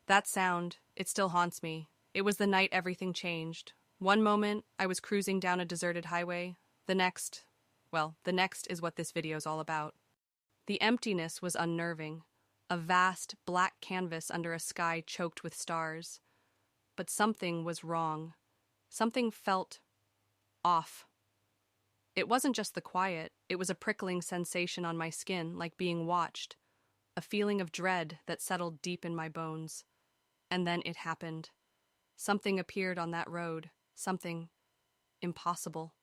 That sound, it still haunts me. It was the night everything changed. One moment, I was cruising down a deserted highway. The next is what this video's all about. The emptiness was unnerving. A vast, black canvas under a sky choked with stars. But something was wrong. Something felt off. It wasn't just the quiet, it was a prickling sensation on my skin, like being watched. A feeling of dread that settled deep in my bones. And then it happened. Something appeared on that road. Something impossible.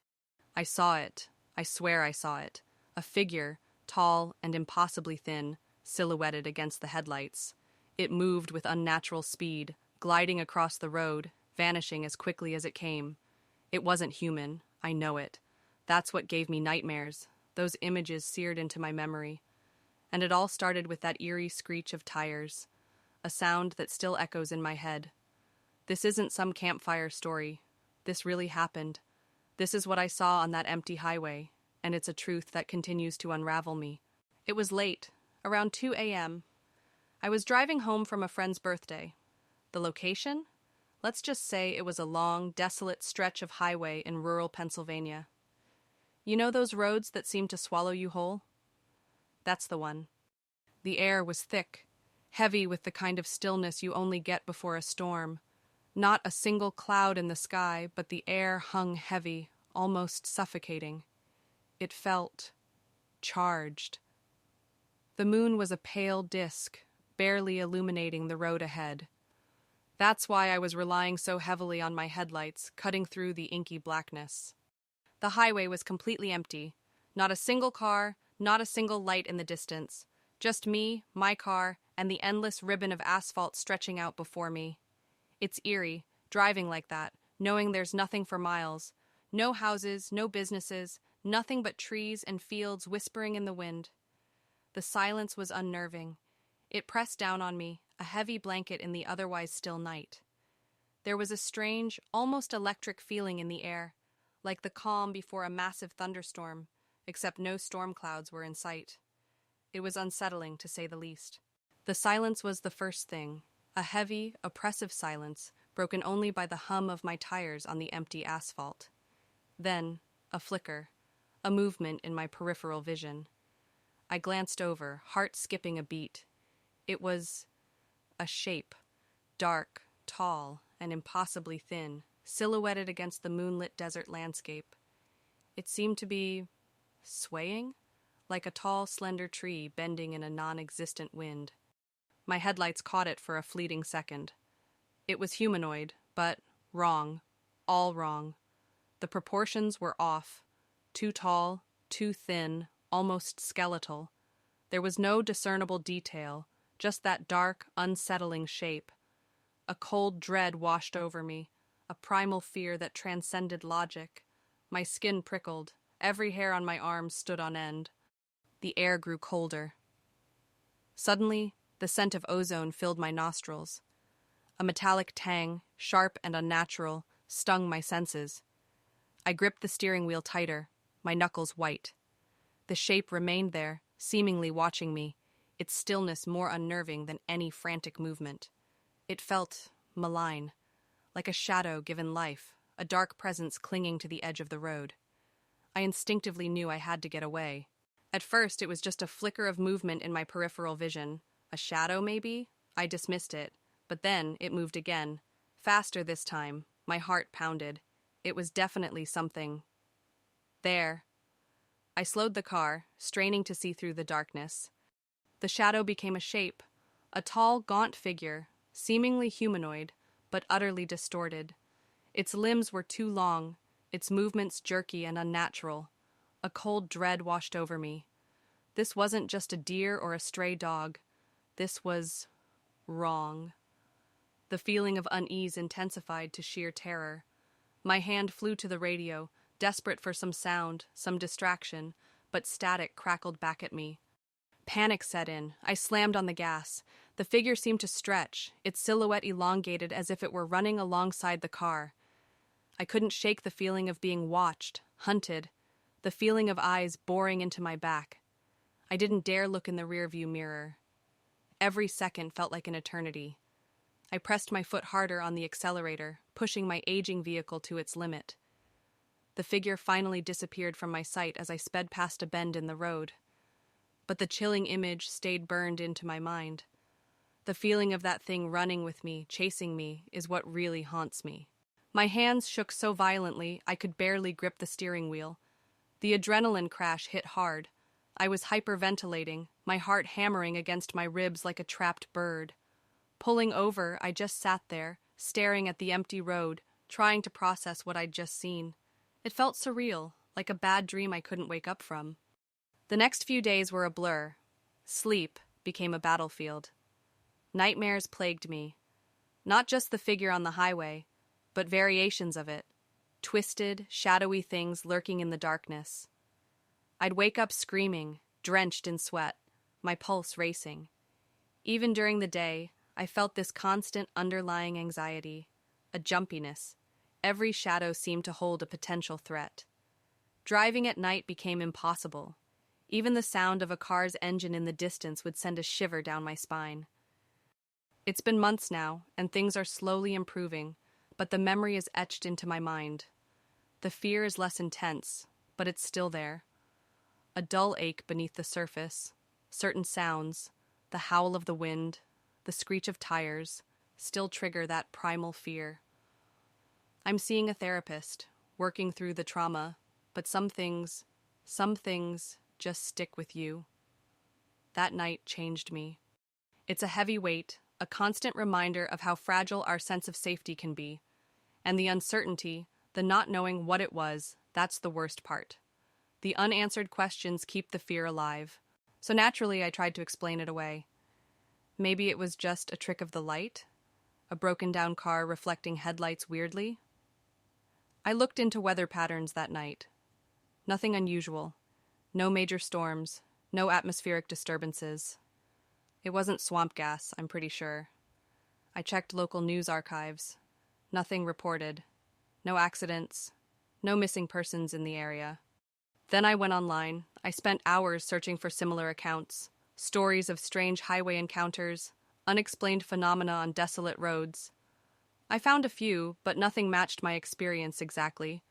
I saw it. I swear I saw it. A figure, tall and impossibly thin, silhouetted against the headlights. It moved with unnatural speed, gliding across the road, vanishing as quickly as it came. It wasn't human, I know it. That's what gave me nightmares. Those images seared into my memory. And it all started with that eerie screech of tires, a sound that still echoes in my head. This isn't some campfire story. This really happened. This is what I saw on that empty highway, and it's a truth that continues to unravel me. It was late, around 2 a.m. I was driving home from a friend's birthday. The location? Let's just say it was a long, desolate stretch of highway in rural Pennsylvania. You know those roads that seem to swallow you whole? That's the one. The air was thick, heavy with the kind of stillness you only get before a storm. Not a single cloud in the sky, but the air hung heavy, almost suffocating. It felt charged. The moon was a pale disk, barely illuminating the road ahead. That's why I was relying so heavily on my headlights, cutting through the inky blackness. The highway was completely empty. Not a single car, not a single light in the distance. Just me, my car, and the endless ribbon of asphalt stretching out before me. It's eerie, driving like that, knowing there's nothing for miles. No houses, no businesses, nothing but trees and fields whispering in the wind. The silence was unnerving. It pressed down on me, a heavy blanket in the otherwise still night. There was a strange, almost electric feeling in the air, like the calm before a massive thunderstorm, except no storm clouds were in sight. It was unsettling, to say the least. The silence was the first thing. A heavy, oppressive silence, broken only by the hum of my tires on the empty asphalt. Then, a flicker, a movement in my peripheral vision. I glanced over, heart skipping a beat. It was a shape, dark, tall, and impossibly thin, silhouetted against the moonlit desert landscape. It seemed to be swaying, like a tall, slender tree bending in a non-existent wind. My headlights caught it for a fleeting second. It was humanoid, but wrong. All wrong. The proportions were off. Too tall, too thin, almost skeletal. There was no discernible detail, just that dark, unsettling shape. A cold dread washed over me, a primal fear that transcended logic. My skin prickled. Every hair on my arms stood on end. The air grew colder. Suddenly, the scent of ozone filled my nostrils. A metallic tang, sharp and unnatural, stung my senses. I gripped the steering wheel tighter, my knuckles white. The shape remained there, seemingly watching me, its stillness more unnerving than any frantic movement. It felt malign, like a shadow given life, a dark presence clinging to the edge of the road. I instinctively knew I had to get away. At first, it was just a flicker of movement in my peripheral vision. A shadow, maybe? I dismissed it. But then it moved again. Faster this time. My heart pounded. It was definitely something. There. I slowed the car, straining to see through the darkness. The shadow became a shape. A tall, gaunt figure, seemingly humanoid, but utterly distorted. Its limbs were too long, its movements jerky and unnatural. A cold dread washed over me. This wasn't just a deer or a stray dog. This was wrong. The feeling of unease intensified to sheer terror. My hand flew to the radio, desperate for some sound, some distraction, but static crackled back at me. Panic set in. I slammed on the gas. The figure seemed to stretch, its silhouette elongated as if it were running alongside the car. I couldn't shake the feeling of being watched, hunted, the feeling of eyes boring into my back. I didn't dare look in the rearview mirror. Every second felt like an eternity. I pressed my foot harder on the accelerator, pushing my aging vehicle to its limit. The figure finally disappeared from my sight as I sped past a bend in the road. But the chilling image stayed burned into my mind. The feeling of that thing running with me, chasing me, is what really haunts me. My hands shook so violently I could barely grip the steering wheel. The adrenaline crash hit hard. I was hyperventilating, my heart hammering against my ribs like a trapped bird. Pulling over, I just sat there, staring at the empty road, trying to process what I'd just seen. It felt surreal, like a bad dream I couldn't wake up from. The next few days were a blur. Sleep became a battlefield. Nightmares plagued me. Not just the figure on the highway, but variations of it. Twisted, shadowy things lurking in the darkness. I'd wake up screaming, drenched in sweat, my pulse racing. Even during the day, I felt this constant underlying anxiety, a jumpiness. Every shadow seemed to hold a potential threat. Driving at night became impossible. Even the sound of a car's engine in the distance would send a shiver down my spine. It's been months now, and things are slowly improving, but the memory is etched into my mind. The fear is less intense, but it's still there. A dull ache beneath the surface, certain sounds, the howl of the wind, the screech of tires, still trigger that primal fear. I'm seeing a therapist, working through the trauma, but some things just stick with you. That night changed me. It's a heavy weight, a constant reminder of how fragile our sense of safety can be. And the uncertainty, the not knowing what it was, that's the worst part. The unanswered questions keep the fear alive. So naturally, I tried to explain it away. Maybe it was just a trick of the light? A broken down car reflecting headlights weirdly? I looked into weather patterns that night. Nothing unusual. No major storms. No atmospheric disturbances. It wasn't swamp gas, I'm pretty sure. I checked local news archives. Nothing reported. No accidents. No missing persons in the area. Then I went online. I spent hours searching for similar accounts. Stories of strange highway encounters, unexplained phenomena on desolate roads. I found a few, but nothing matched my experience exactly.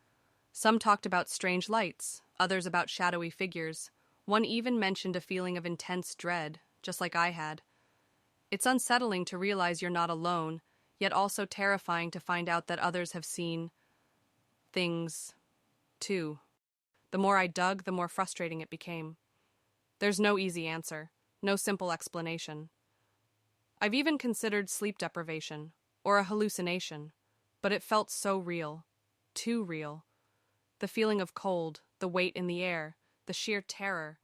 Some talked about strange lights, others about shadowy figures. One even mentioned a feeling of intense dread, just like I had. It's unsettling to realize you're not alone, yet also terrifying to find out that others have seen things, too. The more I dug, the more frustrating it became. There's no easy answer, no simple explanation. I've even considered sleep deprivation, or a hallucination, but it felt so real, too real. The feeling of cold, the weight in the air, the sheer terror,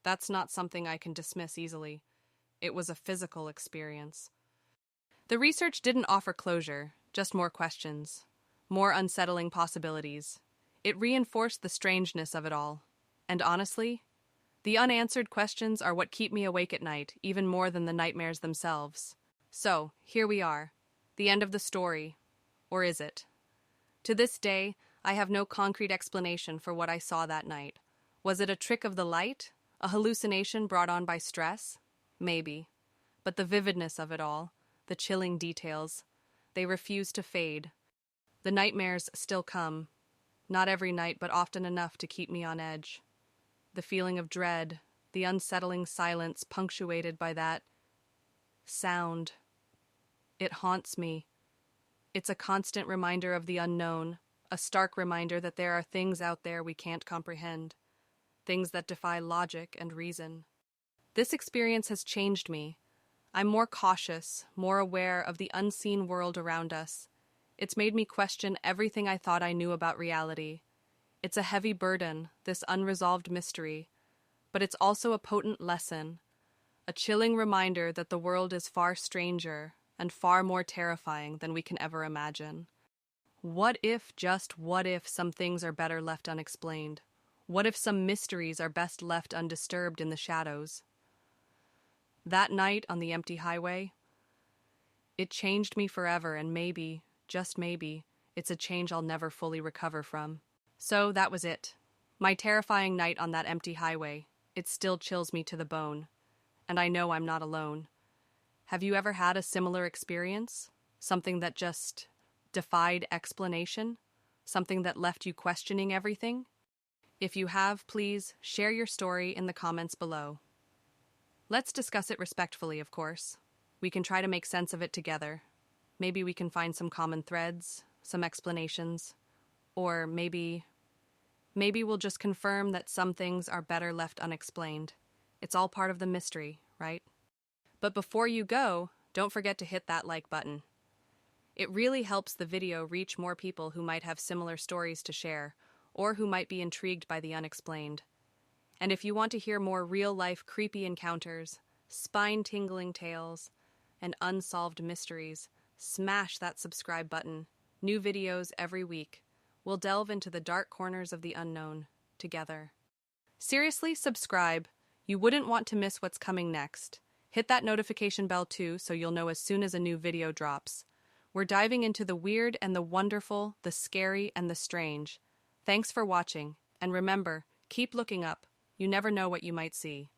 that's not something I can dismiss easily. It was a physical experience. The research didn't offer closure, just more questions, more unsettling possibilities. It reinforced the strangeness of it all. And honestly, the unanswered questions are what keep me awake at night, even more than the nightmares themselves. So, here we are. The end of the story. Or is it? To this day, I have no concrete explanation for what I saw that night. Was it a trick of the light? A hallucination brought on by stress? Maybe. But the vividness of it all, the chilling details, they refuse to fade. The nightmares still come. Not every night, but often enough to keep me on edge. The feeling of dread, the unsettling silence punctuated by that sound. It haunts me. It's a constant reminder of the unknown, a stark reminder that there are things out there we can't comprehend, things that defy logic and reason. This experience has changed me. I'm more cautious, more aware of the unseen world around us. It's made me question everything I thought I knew about reality. It's a heavy burden, this unresolved mystery, but it's also a potent lesson, a chilling reminder that the world is far stranger and far more terrifying than we can ever imagine. What if, just what if, some things are better left unexplained? What if some mysteries are best left undisturbed in the shadows? That night on the empty highway, it changed me forever, and maybe, just maybe, it's a change I'll never fully recover from. So that was it. My terrifying night on that empty highway. It still chills me to the bone. And I know I'm not alone. Have you ever had a similar experience? Something that just defied explanation? Something that left you questioning everything? If you have, please share your story in the comments below. Let's discuss it respectfully, of course. We can try to make sense of it together. Maybe we can find some common threads, some explanations, or maybe we'll just confirm that some things are better left unexplained. It's all part of the mystery, right? But before you go, don't forget to hit that like button. It really helps the video reach more people who might have similar stories to share, or who might be intrigued by the unexplained. And if you want to hear more real-life creepy encounters, spine-tingling tales, and unsolved mysteries, smash that subscribe button. New videos every week. We'll delve into the dark corners of the unknown together. Seriously, subscribe. You wouldn't want to miss what's coming next. Hit that notification bell too so you'll know as soon as a new video drops. We're diving into the weird and the wonderful, the scary and the strange. Thanks for watching, and remember, keep looking up. You never know what you might see.